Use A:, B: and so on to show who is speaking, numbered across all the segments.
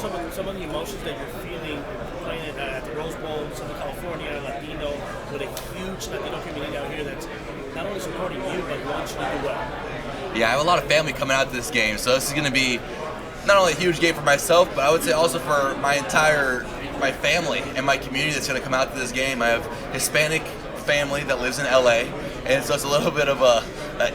A: some of the emotions that you're feeling playing at the Rose Bowl, Southern California, Latino, with a huge Latino community out here that's not only supporting you but wants you to do well?
B: Yeah, I have a lot of family coming out to this game, so this is going to be not only a huge game for myself, but I would say also for my family and my community that's going to come out to this game. I have Hispanic family that lives in LA, and so it's a little bit of a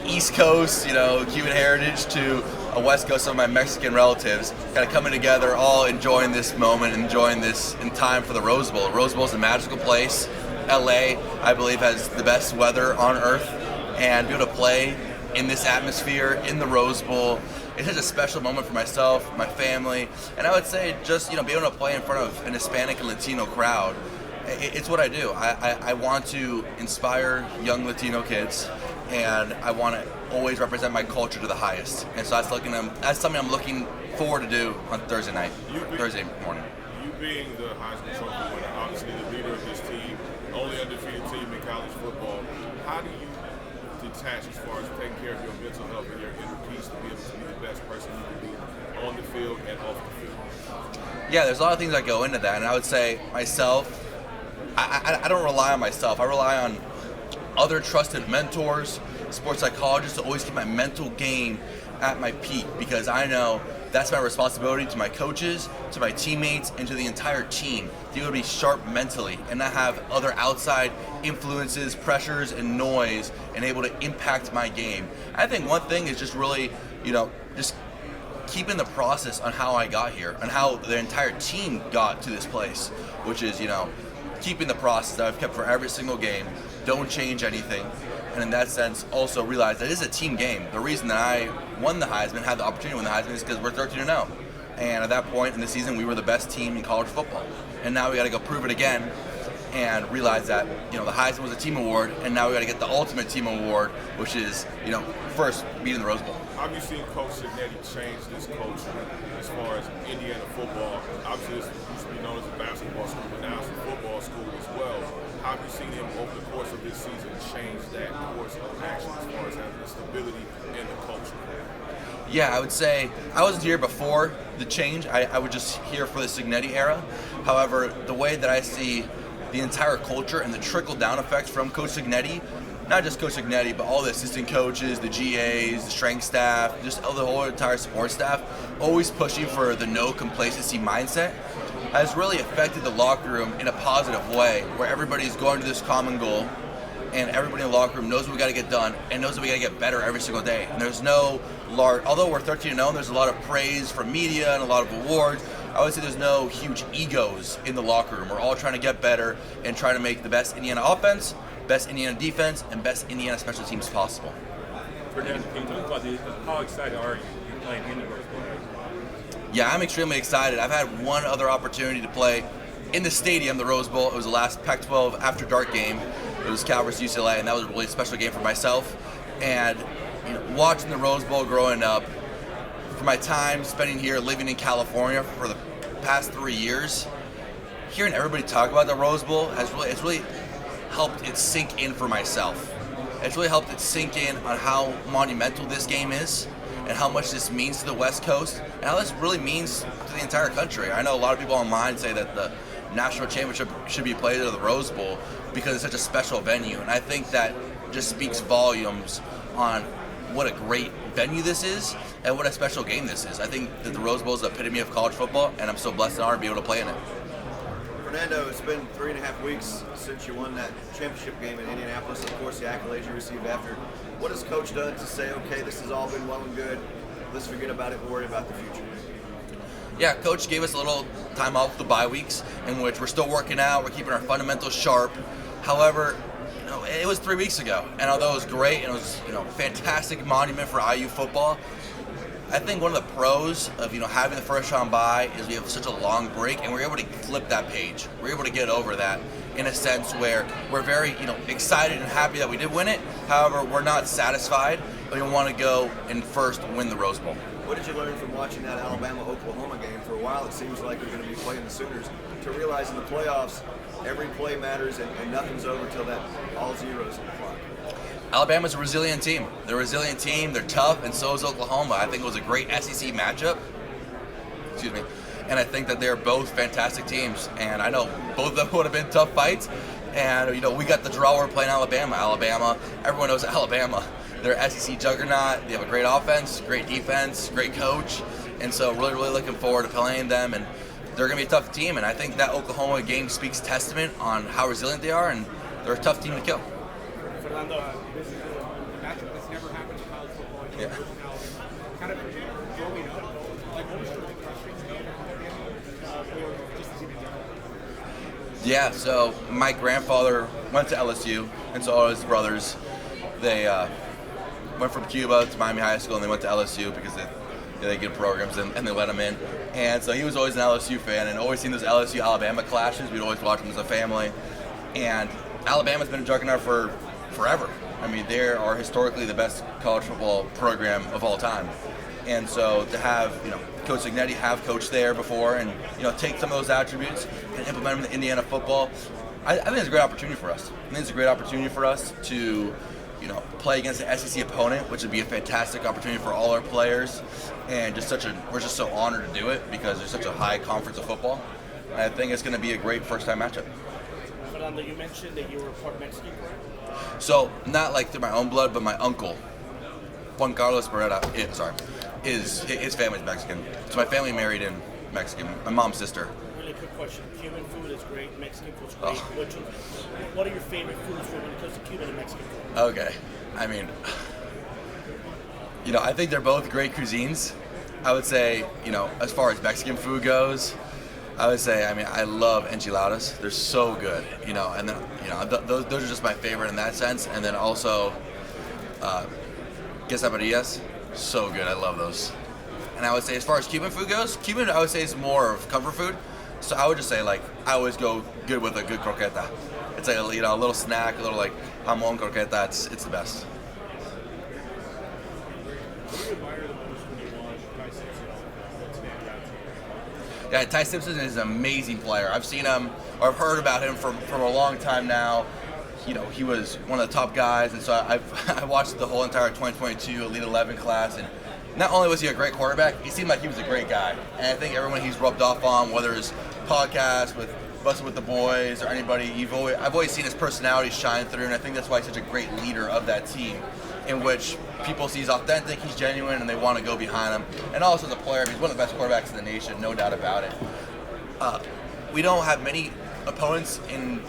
B: East Coast, Cuban heritage to a West Coast, some of my Mexican relatives, kind of coming together, all enjoying this moment, enjoying this in time for the Rose Bowl. Rose Bowl is a magical place. LA, I believe, has the best weather on earth, and be able to play in this atmosphere, in the Rose Bowl, it's such a special moment for myself, my family, and I would say just being able to play in front of an Hispanic and Latino crowd. It's what I do. I want to inspire young Latino kids, and I want to always represent my culture to the highest. And so that's something I'm looking forward to do on Thursday morning.
C: You being the Heisman Trophy winner, obviously the leader of this team, the only undefeated team in college football, how do you detach as far as taking care of your mental health and your inner peace to be able to be the best person you can be on the field and off the field?
B: Yeah, there's a lot of things that go into that, and I would say myself, I don't rely on myself. I rely on other trusted mentors, sports psychologists to always keep my mental game at my peak, because I know that's my responsibility to my coaches, to my teammates, and to the entire team to be able to be sharp mentally and not have other outside influences, pressures, and noise, and able to impact my game. I think one thing is just really, just keeping the process on how I got here and how the entire team got to this place, which is, keeping the process that I've kept for every single game, don't change anything, and in that sense also realize that it is a team game. The reason that I won the Heisman, had the opportunity to win the Heisman, is because we're 13-0, and at that point in the season we were the best team in college football, and now we got to go prove it again and realize that the Heisman was a team award, and now we got to get the ultimate team award, which is first beating the Rose Bowl.
C: How have you seen Coach Signetti change this culture as far as Indiana football? Obviously, this used to be known as a basketball school, but now it's a football school as well. How have you seen him over the course of this season change that course of action as far as having the stability in the culture?
B: Yeah, I would say I wasn't here before the change. I was just here for the Signetti era. However, the way that I see the entire culture and the trickle-down effects from Coach Signetti, not just Coach Signetti, but all the assistant coaches, the GAs, the strength staff, just the whole entire support staff, always pushing for the no complacency mindset, has really affected the locker room in a positive way, where everybody's going to this common goal, and everybody in the locker room knows what we got to get done and knows that we got to get better every single day. And there's no although we're 13-0, there's a lot of praise from media and a lot of awards. I would say there's no huge egos in the locker room. We're all trying to get better and trying to make the best Indiana offense, best Indiana defense, and best Indiana special teams possible.
D: Fernando, can you talk about how excited are you playing in the Rose Bowl?
B: Yeah, I'm extremely excited. I've had one other opportunity to play in the stadium, the Rose Bowl. It was the last Pac-12 after dark game. It was Cal versus UCLA, and that was a really special game for myself. And watching the Rose Bowl growing up, for my time spending here living in California for the past 3 years, hearing everybody talk about the Rose Bowl it's really helped it sink in for myself. It's really helped it sink in on how monumental this game is and how much this means to the West Coast and how this really means to the entire country. I know a lot of people online say that the national championship should be played at the Rose Bowl because it's such a special venue, and I think that just speaks volumes on what a great venue this is and what a special game this is. I think that the Rose Bowl is the epitome of college football, and I'm so blessed and honored to be able to play in it.
E: Fernando, it's been 3.5 weeks since you won that championship game in Indianapolis. Of course, the accolades you received after. What has Coach done to say, okay, this has all been well and good, let's forget about it and worry about the future?
B: Yeah, Coach gave us a little time off the bye weeks in which we're still working out, we're keeping our fundamentals sharp. However, it was 3 weeks ago, and although it was great and it was fantastic monument for IU football, I think one of the pros of having the first round bye is we have such a long break, and we're able to flip that page. We're able to get over that in a sense where we're very excited and happy that we did win it. However, we're not satisfied. We want to go and first win the Rose Bowl.
E: What did you learn from watching that Alabama-Oklahoma game? For a while, it seems like you're going to be playing the Sooners. To realize in the playoffs, every play matters and nothing's over till that all zeros on the clock.
B: Alabama's a resilient team. They're a resilient team. They're tough, and so is Oklahoma. I think it was a great SEC matchup. Excuse me. And I think that they're both fantastic teams. And I know both of them would have been tough fights. And, we got the draw. We're playing Alabama. Everyone knows Alabama. They're SEC juggernaut. They have a great offense, great defense, great coach. And so really, really looking forward to playing them. And they're going to be a tough team. And I think that Oklahoma game speaks testament on how resilient they are. And they're a tough team to kill.
A: Fernando,
F: This is a matchup that's never happened in college football.
B: Yeah.
F: Now, kind of growing up, like what was your frustration or just the team in general?
B: Yeah, so my grandfather went to LSU, and so all his brothers, they went from Cuba to Miami High School, and they went to LSU because they get programs, and they let him in. And so he was always an LSU fan, and always seen those LSU-Alabama clashes. We'd always watch them as a family. And Alabama's been a juggernaut for forever. I mean, they are historically the best college football program of all time. And so to have, Coach Signetti have coached there before and, take some of those attributes and implement them in Indiana football, I think it's a great opportunity for us. I think it's a great opportunity for us to, play against an SEC opponent, which would be a fantastic opportunity for all our players. And we're just so honored to do it because there's such a high conference of football. And I think it's going to be a great first-time matchup.
A: Fernando, you mentioned that you were part Mexican, correct?
B: So, not like through my own blood, but my uncle, Juan Carlos Barrera, his family's Mexican. So my family married in Mexican, my mom's sister.
A: Really quick question. Cuban food is great. Mexican food is great. What are your favorite foods when it comes to Cuban and Mexican food?
B: Okay. I mean, I think they're both great cuisines. I would say, as far as Mexican food goes, I would say, I love enchiladas. They're so good, and then, those are just my favorite in that sense. And then also, quesadillas, so good. I love those. And I would say, as far as Cuban food goes, I would say is more of comfort food. So I would just say, I always go good with a good croqueta. It's like a little snack, a little jamon croqueta. It's the best.
F: What do you admire the most when you watch Ty Simpson stand out to you?
B: Yeah, Ty Simpson is an amazing player. I've seen him, or I've heard about him from a long time now. He was one of the top guys, and so I watched the whole entire 2022 Elite 11 class, and not only was he a great quarterback, he seemed like he was a great guy. And I think everyone he's rubbed off on, whether it's podcasts with Busted with the Boys or anybody, I've always seen his personality shine through, and I think that's why he's such a great leader of that team, in which people see he's authentic, he's genuine, and they want to go behind him. And also as a player, he's one of the best quarterbacks in the nation, no doubt about it. We don't have many opponents in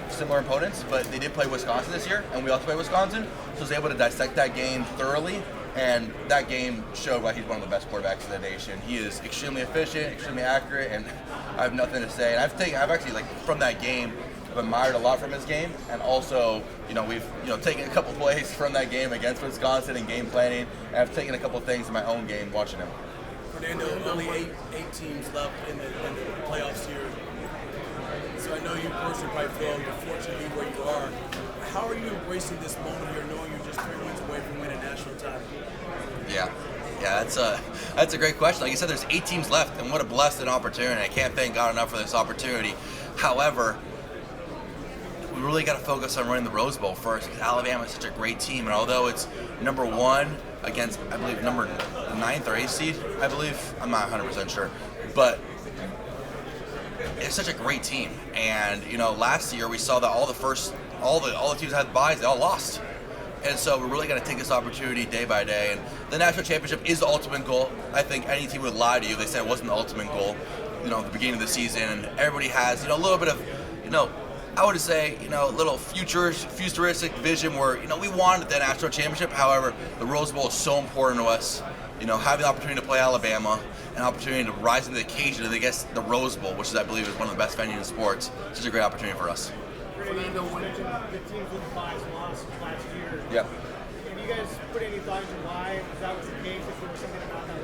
B: similar opponents, but they did play Wisconsin this year, and we also played Wisconsin, so I was able to dissect that game thoroughly, and that game showed why he's one of the best quarterbacks in the nation. He is extremely efficient, extremely accurate, and I have nothing to say. And I've actually from that game, I've admired a lot from his game, and also we've taken a couple plays from that game against Wisconsin in game planning, and I've taken a couple things in my own game watching him.
G: Fernando, only eight teams left in the playoffs here. So I know you personally probably feel unfortunately where you are. How are you embracing this moment here, knowing you're just 3 wins away from winning a national title?
B: Yeah, that's a great question. Like you said, there's 8 teams left, and what a blessed opportunity. I can't thank God enough for this opportunity. However, we really got to focus on winning the Rose Bowl first, because Alabama is such a great team, and although it's number 1 against, I believe, number 9th or 8th seed, I believe, I'm not 100% sure, but it's such a great team. And last year we saw that all the teams that had buys, they all lost. And so we're really going to take this opportunity day by day. And the national championship is the ultimate goal. I think any team would lie to you if they said it wasn't the ultimate goal, at the beginning of the season. And everybody has, a little bit of, I would say, little futuristic vision where, we wanted that national championship. However, the Rose Bowl is so important to us. Having the opportunity to play Alabama, an opportunity to rise to the occasion of, the Rose Bowl, which I believe is one of the best venues in sports. It's such a great opportunity for us.
F: Fernando, when the teams with the buys lost last year,
B: Yep.
F: have you guys put any thought into why that was the case? If there was something about that?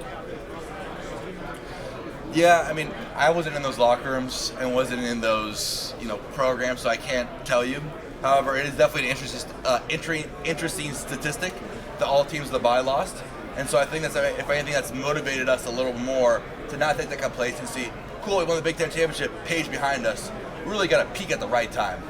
B: Yeah, I wasn't in those locker rooms and wasn't in those, programs, so I can't tell you. However, it is definitely an interesting statistic that all teams with the bye lost. And so I think that's, if anything, that's motivated us a little more to not take that complacency. Cool, we won the Big Ten Championship, page behind us. We really got to peak at the right time.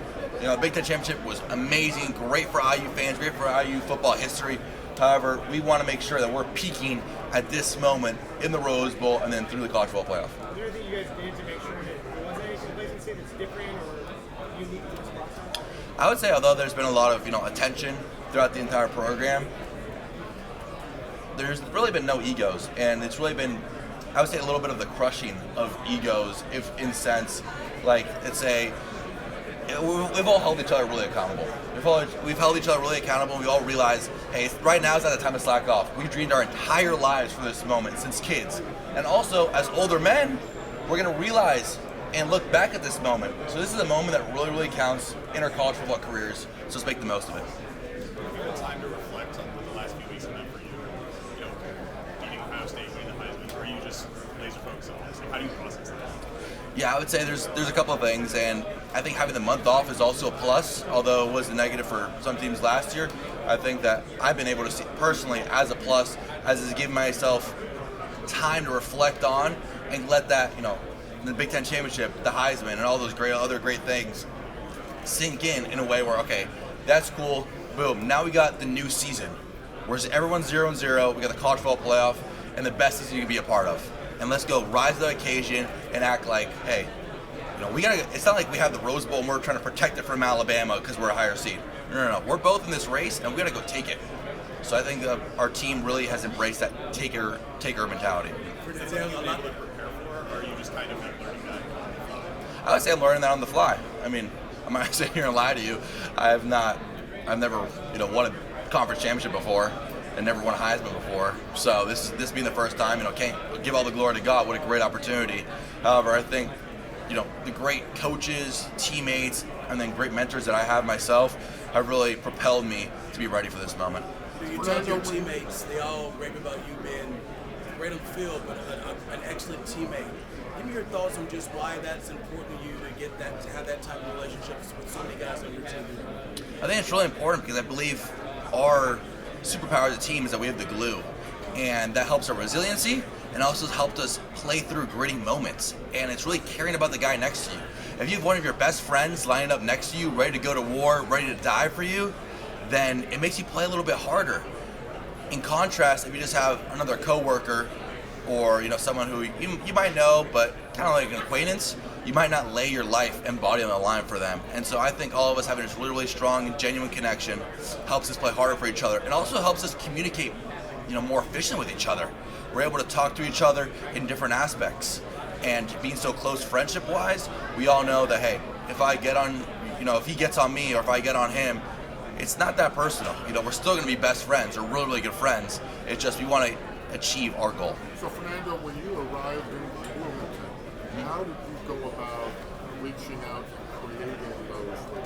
B: The Big Ten Championship was amazing, great for IU fans, great for IU football history. However, we want to make sure that we're peaking at this moment in the Rose Bowl and then through the college football playoff.
F: Is there anything you guys did to make sure that there wasn't any complacency that's different or unique to this process?
B: I would say, although there's been a lot of attention throughout the entire program, there's really been no egos, and it's really been, I would say, a little bit of the crushing of egos, if in sense, like we've all held each other really accountable. We've held each other really accountable. We all realize, hey, right now is not the time to slack off. We've dreamed our entire lives for this moment since kids, and also as older men, we're going to realize and look back at this moment. So this is a moment that really, really counts in our college football careers. So let's make the most of it.
H: Have you had time to reflect on the last few weeks of that for you? Beating Ohio State, winning the Heisman, or are you just laser focused on this? How do you process that?
B: Yeah, I would say there's a couple of things, and I think having the month off is also a plus, although it was a negative for some teams last year. I think that I've been able to see personally as a plus, as is giving myself time to reflect on and let that, the Big Ten Championship, the Heisman, and all those other great things sink in a way where, okay, that's cool, boom, now we got the new season. Whereas everyone's 0-0, we got the college football playoff, and the best season you can be a part of. And let's go rise to the occasion and act like, hey, it's not like we have the Rose Bowl and we're trying to protect it from Alabama because we're a higher seed. No. We're both in this race, and we got to go take it. So I think our team really has embraced that taker mentality.
H: Is that something you're able to prepare for, or are you just kind of learning that?
B: I would say I'm learning that on the fly. I mean, I'm not sitting here and lie to you. I've never, won a conference championship before and never won a Heisman before. So this being the first time, can't give all the glory to God. What a great opportunity. However, I think, the great coaches, teammates, and then great mentors that I have myself have really propelled me to be ready for this moment.
G: You tell your teammates, they all rave about you being great on the field, but an excellent teammate. Give me your thoughts on just why that's important to you to have that type of relationships with so many guys on your team.
B: I think it's really important because I believe our superpower as a team is that we have the glue, and that helps our resiliency and also helped us play through gritty moments. And it's really caring about the guy next to you. If you have one of your best friends lining up next to you, ready to go to war, ready to die for you, then it makes you play a little bit harder. In contrast, if you just have another coworker or someone who you might know, but kind of like an acquaintance, you might not lay your life and body on the line for them. And so I think all of us having this really, really strong and genuine connection helps us play harder for each other, and also helps us communicate more efficient with each other. We're able to talk to each other in different aspects. And being so close friendship-wise, we all know that, hey, if I get on, if he gets on me or if I get on him, it's not that personal. We're still going to be best friends or really, really good friends. It's just we want to achieve our goal.
I: So, Fernando, when you arrived in Wilmington, how did you go about reaching out and creating those relationships?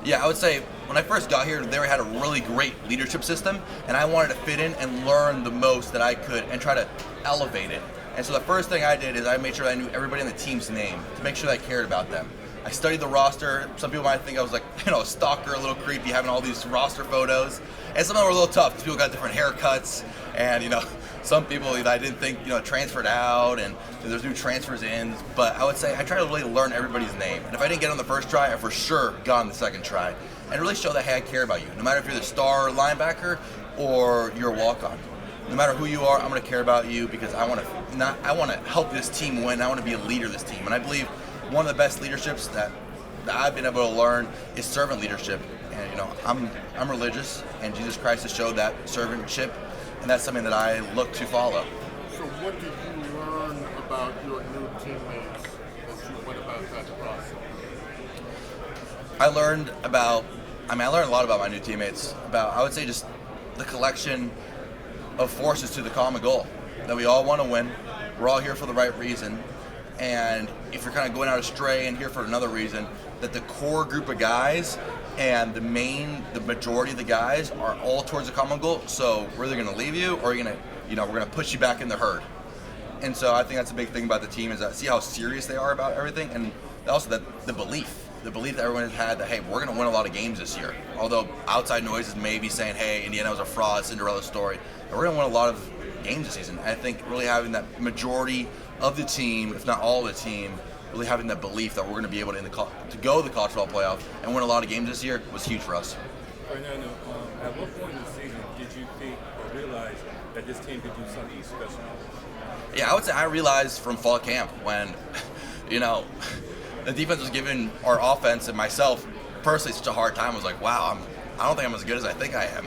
B: Yeah, I would say when I first got here, they had a really great leadership system, and I wanted to fit in and learn the most that I could and try to elevate it. And so the first thing I did is I made sure I knew everybody on the team's name to make sure that I cared about them. I studied the roster. Some people might think I was like, a stalker, a little creepy, having all these roster photos. And some of them were a little tough because people got different haircuts, and some people that I didn't think transferred out, and there's new transfers in. But I would say I try to really learn everybody's name. And if I didn't get on the first try, I for sure got on the second try, and really show that, hey, I care about you. No matter if you're the star linebacker or you're a walk-on. No matter who you are, I'm going to care about you because I want to help this team win. I want to be a leader of this team. And I believe one of the best leaderships that I've been able to learn is servant leadership. And I'm religious, and Jesus Christ has showed that servantship, and that's something that I look to follow.
I: So what did you learn about your new teammates as you went about that process?
B: I learned a lot about my new teammates. I would say just the collection of forces to the common goal, that we all want to win. We're all here for the right reason, and if you're kind of going out astray and here for another reason, that the core group of guys and the majority of the guys are all towards a common goal. So we're either going to leave you or we're going to push you back in the herd. And so I think that's a big thing about the team, is that see how serious they are about everything, and also that the belief that everyone has had that, hey, we're going to win a lot of games this year. Although outside noises may be saying, hey, Indiana was a fraud, Cinderella story, but we're going to win a lot of games this season. I think really having that majority of the team, if not all of the team, really having that belief that we're going to be able to go to the college football playoff and win a lot of games this year was huge for us.
D: Fernando, at what point in the season did you think or realize that this team could do something special?
B: Yeah, I would say I realized from fall camp when, the defense was giving our offense and myself personally such a hard time. I was like, wow, I don't think I'm as good as I think I am.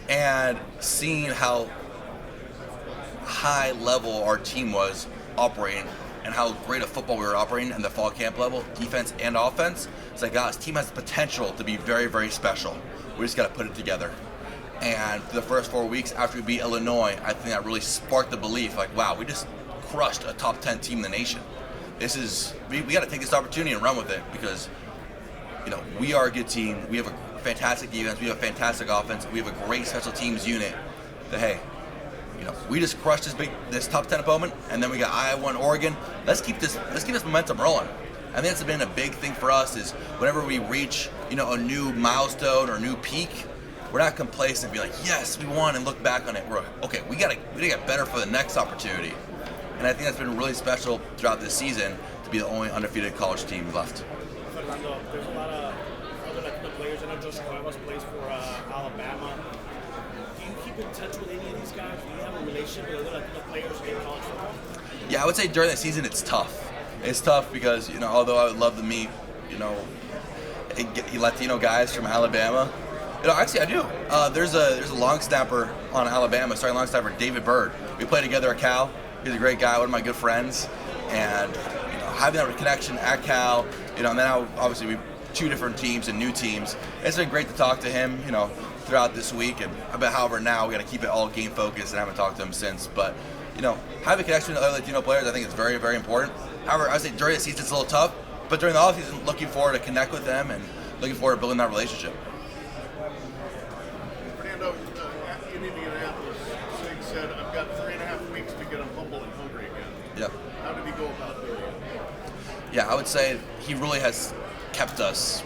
B: And seeing how high level our team was operating and how great a football we were operating in the fall camp level, defense and offense, it's like, this team has the potential to be very, very special. We just got to put it together. And for the first 4 weeks after we beat Illinois, I think that really sparked the belief, like, wow, we just crushed a top 10 team in the nation. We got to take this opportunity and run with it because, we are a good team. We have a fantastic defense. We have a fantastic offense. We have a great special teams unit that, hey, we just crushed this top 10 opponent, and then we got Iowa and Oregon. Let's keep this momentum rolling. I think that's been a big thing for us is whenever we reach, a new milestone or a new peak, we're not complacent and be like, yes, we won, and look back on it. We're like, okay, we gotta get better for the next opportunity. And I think that's been really special throughout this season to be the only undefeated college team left.
A: Fernando, there's a lot of other Latino players. I know Josh Cuevas plays for Alabama. Do you keep in touch with any of these guys? Do you have a relationship with other Latino players in college football?
B: Yeah, I would say during the season it's tough. It's tough because, although I would love to meet, Latino guys from Alabama, actually I do. There's a long snapper on Alabama, starting long snapper, David Byrd. We played together at Cal. He's a great guy, one of my good friends. And, having that connection at Cal, and then now obviously we two different teams and new teams. It's been great to talk to him, throughout this week. And however, now we got to keep it all game focused, and I haven't talked to him since. But, having a connection with other Latino players, I think is very, very important. However, I would say during the season it's a little tough, but during the offseason, looking forward to connect with them and looking forward to building that relationship.
I: Fernando, in Indianapolis, Sig said, I've got 3.5 weeks to get him humble and hungry again.
B: Yep.
I: How did he go about doing it?
B: Yeah, I would say he really has kept us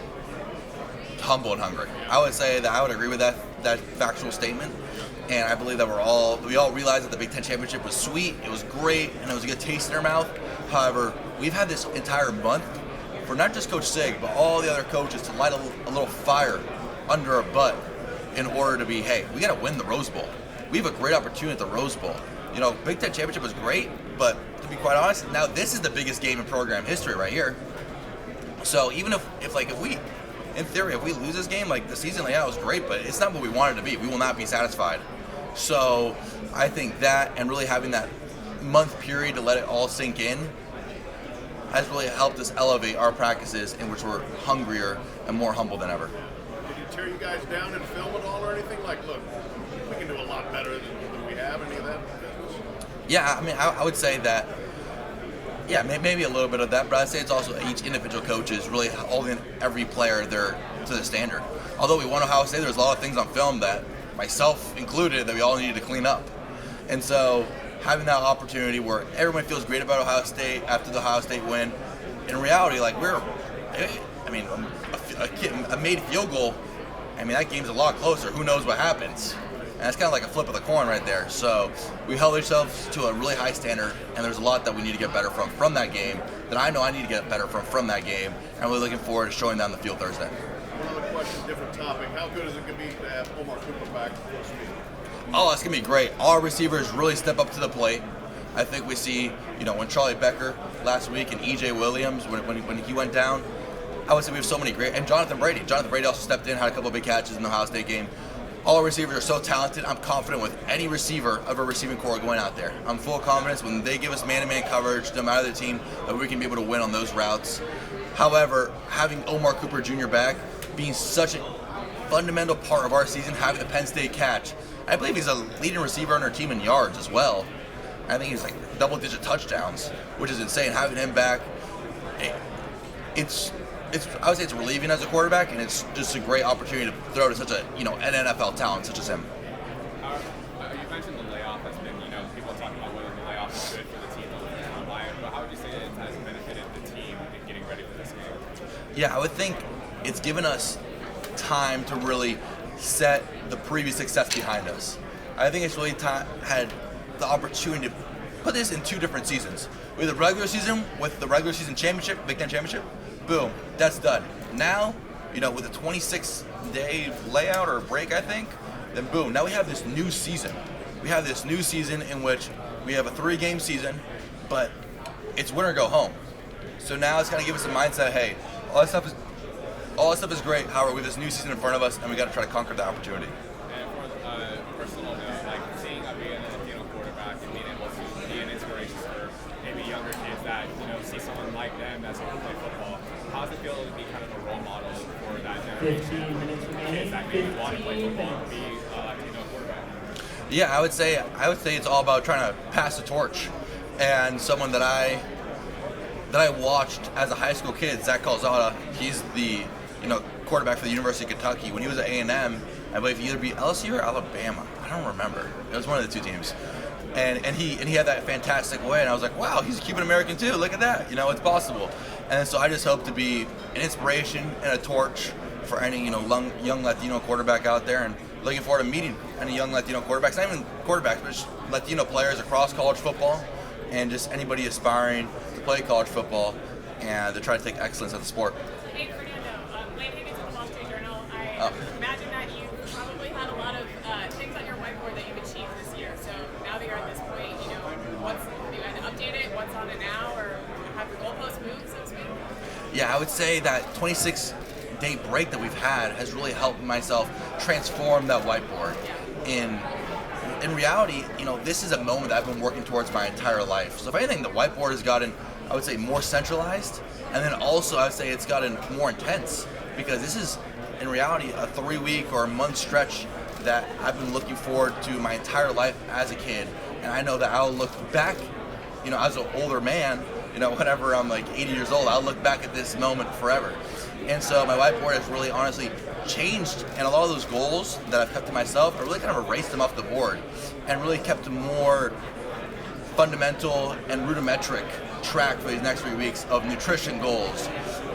B: humble and hungry. I would say that I would agree with that factual statement. And I believe that we all realized that the Big Ten Championship was sweet, it was great, and it was a good taste in our mouth. However, we've had this entire month for not just Coach Sig, but all the other coaches to light a little fire under our butt in order to be, hey, we got to win the Rose Bowl. We have a great opportunity at the Rose Bowl. Big Ten Championship was great, but to be quite honest, now this is the biggest game in program history right here. So even if we, in theory, if we lose this game, the season layout was great, but it's not what we wanted to be. We will not be satisfied. So I think that, and really having that month period to let it all sink in, has really helped us elevate our practices in which we're hungrier and more humble than ever.
I: Did he tear you guys down and film it all or anything? Look, we can do a lot better than we have, any of that business?
B: Yeah, I would say that, yeah, maybe a little bit of that, but I'd say it's also each individual coach is really holding every player there to the standard. Although we won Ohio State, there's a lot of things on film that, myself included, that we all needed to clean up. And so having that opportunity where everyone feels great about Ohio State after the Ohio State win, in reality, a made field goal, that game's a lot closer. Who knows what happens? And it's kind of like a flip of the coin right there. So we held ourselves to a really high standard, and there's a lot that we need to get better from that game, that I know I need to get better from that game. And I'm really looking forward to showing that on the field Thursday.
I: One other question, different topic. How good is it going to be to have Omar Cooper back full speed?
B: Oh, it's going to be great. All our receivers really step up to the plate. I think we see, when Charlie Becker last week and E.J. Williams, when he went down, I would say we have so many great, and Jonathan Brady. Jonathan Brady also stepped in, had a couple of big catches in the Ohio State game. All our receivers are so talented. I'm confident with any receiver of our receiving core going out there. I'm full of confidence when they give us man-to-man coverage, no matter the team, that we can be able to win on those routes. However, having Omar Cooper Jr. back, being such a fundamental part of our season, having the Penn State catch, I believe he's a leading receiver on our team in yards as well. I think he's double-digit touchdowns, which is insane. Having him back, I would say it's relieving as a quarterback, and it's just a great opportunity to throw to such an NFL talent such as him.
J: You mentioned the layoff has been, people talking about whether the layoff is good for the team or not, but how would you say it has benefited the team in getting ready for this game?
B: Yeah, I would think it's given us time to really set the previous success behind us. I think it's really had the opportunity to put this in two different seasons. We had the regular season with the regular season championship, Big Ten championship. Boom, that's done. Now, with the 26 day layout or break, I think. Then boom, now we have this new season. We have this new season in which we have a 3-game season, but it's win or go home. So now it's kind of give us a mindset, hey, all that stuff is great. However, we have this new season in front of us, and we got to try to conquer that opportunity.
J: And for a personal note, like seeing being a Latino quarterback and being able to be an inspiration for maybe younger kids that see someone like them that's able to play football. How does it feel to be kind of a role model for that generation of kids that maybe want to play football and be a Latino quarterback?
B: Yeah, I would say it's all about trying to pass the torch. And someone that I watched as a high school kid, Zach Calzada, he's the quarterback for the University of Kentucky. When he was at A&M, I believe he either beat LSU or Alabama. I don't remember. It was one of the two teams. And he had that fantastic way, and I was like, wow, he's a Cuban American too. Look at that. It's possible. And so I just hope to be an inspiration and a torch for any young Latino quarterback out there, and looking forward to meeting any young Latino quarterbacks, not even quarterbacks, but just Latino players across college football, and just anybody aspiring to play college football and to try to take excellence at the sport.
K: Hey, Fernando, Lane Higgins with the Wall Street Journal. I imagine that you probably had a lot of things on your whiteboard that you've achieved this year. So now that you're at this point, have you had to update it? What's on it now, or have the goalposts moved, so to speak?
B: Yeah, I would say that 26-day break that we've had has really helped myself transform that whiteboard. In reality, this is a moment that I've been working towards my entire life. So if anything, the whiteboard has gotten, I would say, more centralized, and then also I would say it's gotten more intense, because this is, in reality, a 3-week or a month stretch that I've been looking forward to my entire life as a kid. And I know that I'll look back, as an older man, whenever I'm like 80 years old, I'll look back at this moment forever. And so my whiteboard has really honestly changed, and a lot of those goals that I've kept to myself, I really kind of erased them off the board and really kept a more fundamental and rudimentary track for these next 3 weeks of nutrition goals,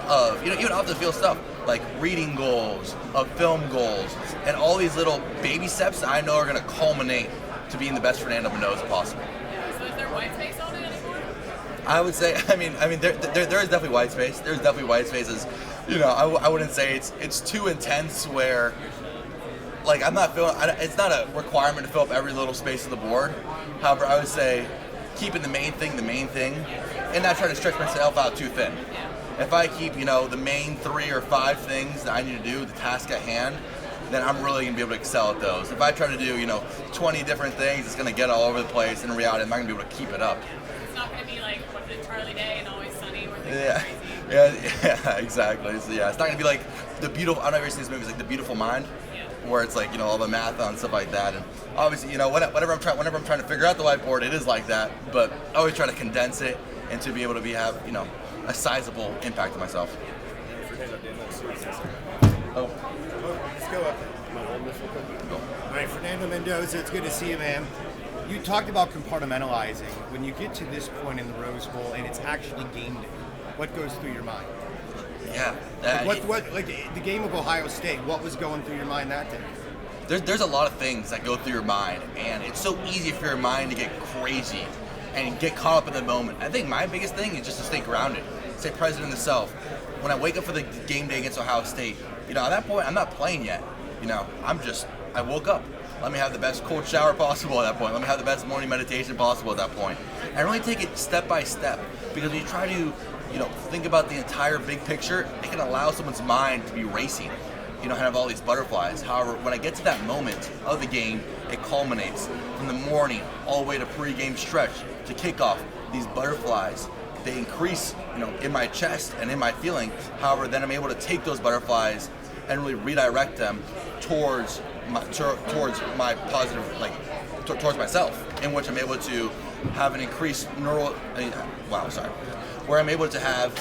B: of even off the field stuff like reading goals, of film goals, and all these little baby steps that I know are going to culminate to being the best Fernando Mendoza possible.
K: So is there white space on it anymore?
B: I would say, there is definitely white space. There's definitely white spaces. I wouldn't say it's too intense where, like, I'm not feeling, it's not a requirement to fill up every little space on the board. However, I would say keeping the main thing, and not trying to stretch myself out too thin. If I keep, the main 3 or 5 things that I need to do, the task at hand, then I'm really going to be able to excel at those. If I try to do, 20 different things, it's going to get all over the place. In reality, I'm not going to be able to keep it up.
K: It's not going to be like, what's it, Charlie Day and Always Sunny, where things
B: Yeah.
K: are crazy.
B: Yeah, exactly. So, it's not going to be like The Beautiful, I don't know if you've seen this movie, it's like The Beautiful Mind, where it's like, all the math and stuff like that. And obviously, whenever I'm trying to figure out the whiteboard, it is like that, but I always try to condense it and to be able to have, a sizable impact on myself.
F: Oh, let's go up. All right, Fernando Mendoza, it's good to see you, man. You talked about compartmentalizing. When you get to this point in the Rose Bowl and it's actually game day, what goes through your mind?
B: Yeah.
F: Like the game of Ohio State, what was going through your mind that day?
B: There's a lot of things that go through your mind, and it's so easy for your mind to get crazy and get caught up in the moment. I think my biggest thing is just to stay grounded, stay present in the self. When I wake up for the game day against Ohio State, at that point, I'm not playing yet. I woke up. Let me have the best cold shower possible at that point. Let me have the best morning meditation possible at that point. And really take it step by step, because when you try to, think about the entire big picture, it can allow someone's mind to be racing, have all these butterflies. However, when I get to that moment of the game, it culminates from the morning all the way to pre-game stretch to kickoff. These butterflies, they increase, in my chest and in my feeling. However, then I'm able to take those butterflies and really redirect them towards my positive, towards myself, in which I'm able to have an increased where I'm able to have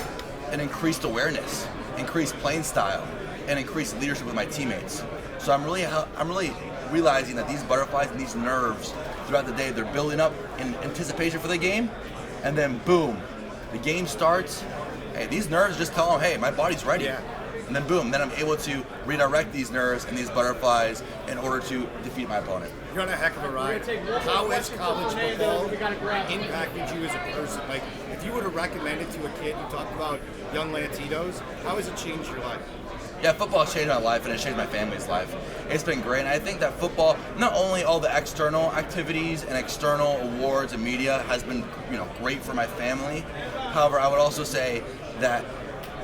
B: an increased awareness, increased playing style, and increased leadership with my teammates. So I'm really realizing that these butterflies and these nerves throughout the day, they're building up in anticipation for the game, and then boom, the game starts. Hey, these nerves just tell them, hey, my body's ready.
F: Yeah.
B: and then boom, then I'm able to redirect these nerves and these butterflies in order to defeat my opponent.
F: You're on a heck of a ride. How has college football impacted you as a person? Like, if you were to recommend it to a kid, you talked about young Latinos, how has it changed your life?
B: Yeah, football has changed my life and it's changed my family's life. It's been great, and I think that football, not only all the external activities and external awards and media has been, great for my family. However, I would also say that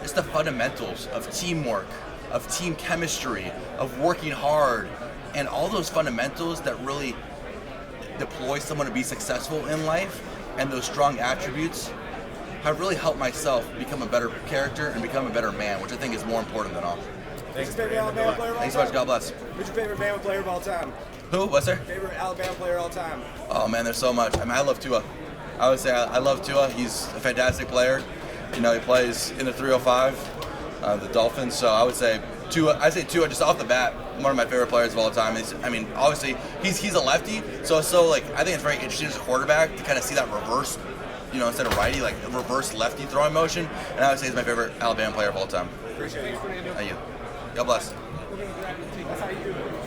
B: it's the fundamentals of teamwork, of team chemistry, of working hard, and all those fundamentals that really deploy someone to be successful in life, and those strong attributes have really helped myself become a better character and become a better man, which I think is more important than all.
A: Thanks, favorite Alabama player of all
B: Thanks so much.
A: time?
B: God bless.
A: Who's your favorite Bama player of all time?
B: Who? What's there?
A: Favorite Alabama player of all time?
B: Oh man, there's so much. I mean, I love Tua. I would say I love Tua. He's a fantastic player. He plays in the 305, the Dolphins. So I would say Tua. I say Tua just off the bat, one of my favorite players of all time. Obviously he's a lefty, so I think it's very interesting as a quarterback to kind of see that reverse, instead of righty, like a reverse lefty throwing motion. And I would say he's my favorite Alabama player of all time.
A: Appreciate it.
B: Thank you. God bless.
A: That's how you do it.